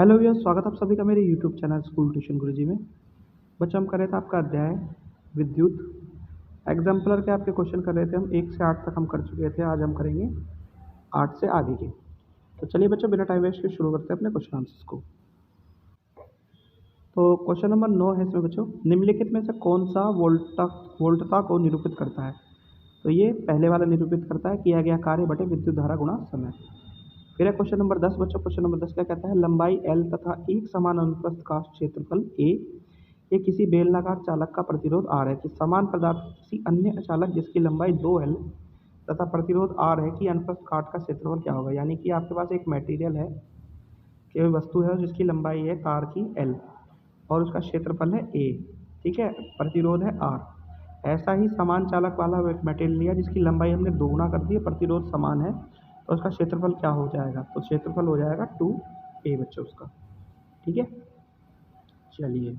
Hello भैया, स्वागत है आप सभी का मेरे यूट्यूब चैनल स्कूल ट्यूशन गुरुजी में। बच्चों, हम कर रहे थे आपका अध्याय विद्युत। एग्जाम्पलर के आपके क्वेश्चन कर रहे थे हम 1 से 8 तक हम कर चुके थे। आज हम करेंगे 8 से आगे के। तो चलिए बच्चों, बिना टाइम वेस्ट के शुरू करते हैं अपने क्वेश्चन आंसर्स को। तो क्वेश्चन नंबर 9 है इसमें बच्चों, निम्नलिखित में से कौन सा वोल्टता को निरूपित करता है। तो ये पहले वाला निरूपित करता है, किया गया कार्य बटे विद्युत धारा गुणा समय। फिर है क्वेश्चन नंबर 10 बच्चों। क्वेश्चन नंबर 10 क्या कहता है, लंबाई L तथा एक समान अनुप्रस्थ का क्षेत्रफल A ये किसी बेलनाकार चालक का प्रतिरोध R है कि समान पदार्थ किसी अन्य चालक जिसकी लंबाई 2L तथा प्रतिरोध R है कि अनुप्रस्थ काट का क्षेत्रफल क्या होगा। यानी कि आपके पास एक मटेरियल है, कोई वस्तु है जिसकी लंबाई है तार की L और उसका क्षेत्रफल है A, ठीक है, प्रतिरोध है R। ऐसा ही समान चालक वाला एक मटेरियल लिया जिसकी लंबाई हमने दोगुना कर दी, प्रतिरोध समान है, तो उसका क्षेत्रफल क्या हो जाएगा। तो क्षेत्रफल हो जाएगा 2A बच्चों उसका, ठीक है। चलिए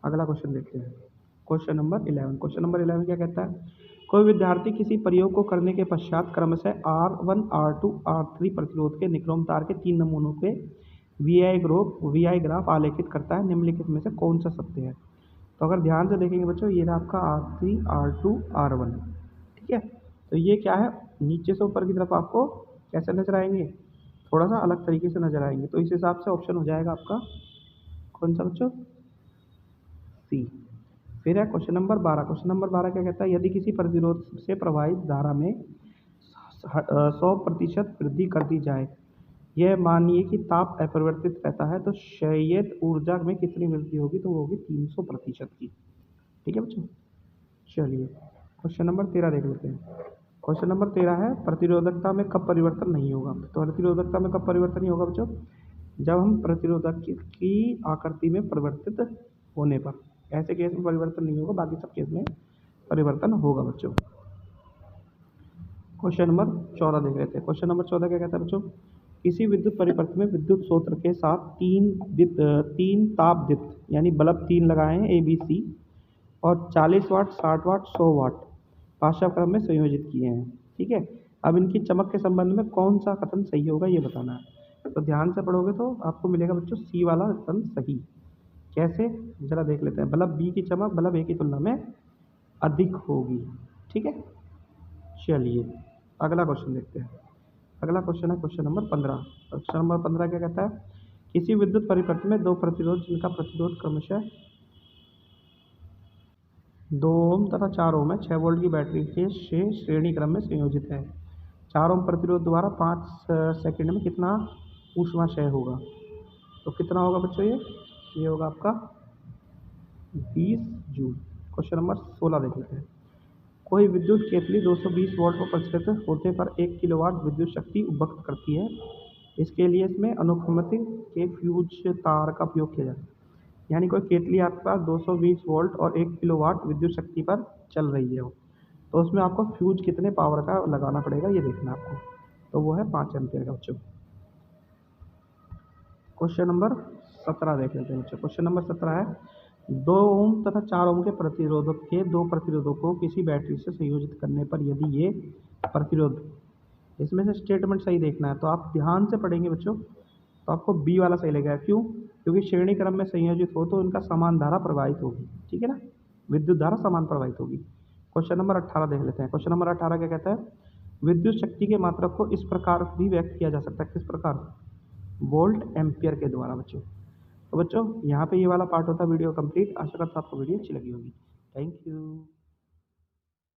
अगला क्वेश्चन देखते हैं। Question number 11। क्वेश्चन नंबर 11 क्या कहता है, कोई विद्यार्थी किसी प्रयोग को करने के पश्चात क्रमशः R1 R2 R3 प्रतिरोध के निक्रोम तार के 3 नमूनों के VI ग्राफ आलेखित करता है। निम्नलिखित में से कौन सा सत्य है। तो अगर ध्यान से देखेंगे बच्चों, ये रहा आपका R3 R2 R1, ठीक है। तो ये क्या है, नीचे से ऊपर की तरफ आपको कैसे नजर आएंगे, थोड़ा सा अलग तरीके से नजर आएंगे। तो इस हिसाब से ऑप्शन हो जाएगा आपका कौन सा बच्चों, सी। फिर है क्वेश्चन नंबर 12। क्वेश्चन नंबर 12 क्या कहता है, यदि किसी प्रतिरोध से प्रवाहित धारा में 100% वृद्धि कर दी जाए, यह मानिए कि ताप अपरिवर्तित रहता है, तो क्षयित ऊर्जा में कितनी वृद्धि होगी। तो वो होगी 300% की, ठीक है बच्चों। चलिए क्वेश्चन नंबर 13 देख लेते हैं। क्वेश्चन नंबर 13 है, प्रतिरोधकता में कब परिवर्तन नहीं होगा। तो प्रतिरोधकता में कब परिवर्तन नहीं होगा बच्चों, जब हम प्रतिरोधक की आकृति में परिवर्तित होने पर। ऐसे केस में परिवर्तन नहीं होगा, बाकी सब केस में परिवर्तन होगा बच्चों। क्वेश्चन नंबर 14 देख लेते हैं। क्वेश्चन नंबर 14 क्या कहता है बच्चों, किसी विद्युत परिपथ में विद्युत स्रोत के साथ तीन ताप दीप्त यानी बल्ब 3 लगाए हैं ABC और 40 वाट 60 वाट 100 वाट पाशा क्रम में संयोजित किए हैं, ठीक है। अब इनकी चमक के संबंध में कौन सा कथन सही होगा ये बताना है। तो ध्यान से पढ़ोगे तो आपको मिलेगा बच्चों सी वाला कथन सही। कैसे, जरा देख लेते हैं। बल्ब बी की चमक बल्ब ए की तुलना में अधिक होगी, ठीक है। चलिए अगला क्वेश्चन देखते हैं। अगला क्वेश्चन है क्वेश्चन नंबर 15। क्वेश्चन नंबर 15 क्या कहता है, किसी विद्युत परिपथ में दो प्रतिरोध जिनका प्रतिरोध क्रमशः 2 ओम तथा 4 ओम है 6 वोल्ट की बैटरी के से श्रेणी क्रम में संयोजित है। 4 ओम प्रतिरोध द्वारा 5 सेकंड में कितना ऊष्मा क्षय होगा। तो कितना होगा बच्चों, ये होगा आपका 20 जूल। क्वेश्चन नंबर 16 देख लेते हैं। कोई विद्युत केतली 220 वोल्ट पर प्रचलित होते पर 1 किलोवाट विद्युत शक्ति उपभोग करती है। इसके लिए इसमें अनुक्रमति के फ्यूज तार का उपयोग किया जाता है। यानी कोई केतली आपके पास 220 वोल्ट और 1 किलोवाट विद्युत शक्ति पर चल रही है, तो उसमें आपको फ्यूज कितने पावर का लगाना पड़ेगा ये देखना आपको। तो वो है 5 एम्पियर का बच्चों। क्वेश्चन नंबर 17 देख लेते हैं बच्चों। क्वेश्चन नंबर 17 है, 2 ओम तथा 4 ओम के प्रतिरोधक के दो प्रतिरोधों को किसी बैटरी से संयोजित करने पर यदि ये प्रतिरोध, इसमें से स्टेटमेंट सही देखना है। तो आप ध्यान से पढ़ेंगे बच्चों, तो आपको बी वाला सही लगेगा। क्यों, क्योंकि श्रेणी क्रम में संयोजित हो तो इनका समान धारा प्रवाहित होगी, ठीक है ना, विद्युत धारा समान प्रवाहित होगी। क्वेश्चन नंबर 18 देख लेते हैं। क्वेश्चन नंबर 18 क्या कहता है, विद्युत शक्ति के मात्रक को इस प्रकार भी व्यक्त किया जा सकता है। किस प्रकार, वोल्ट एम्पियर के द्वारा बच्चों। तो बच्चों यहाँ पे ये वाला पार्ट होता है वीडियो कंप्लीट। आशा करता हूँ आपको वीडियो अच्छी लगी होगी। Thank you.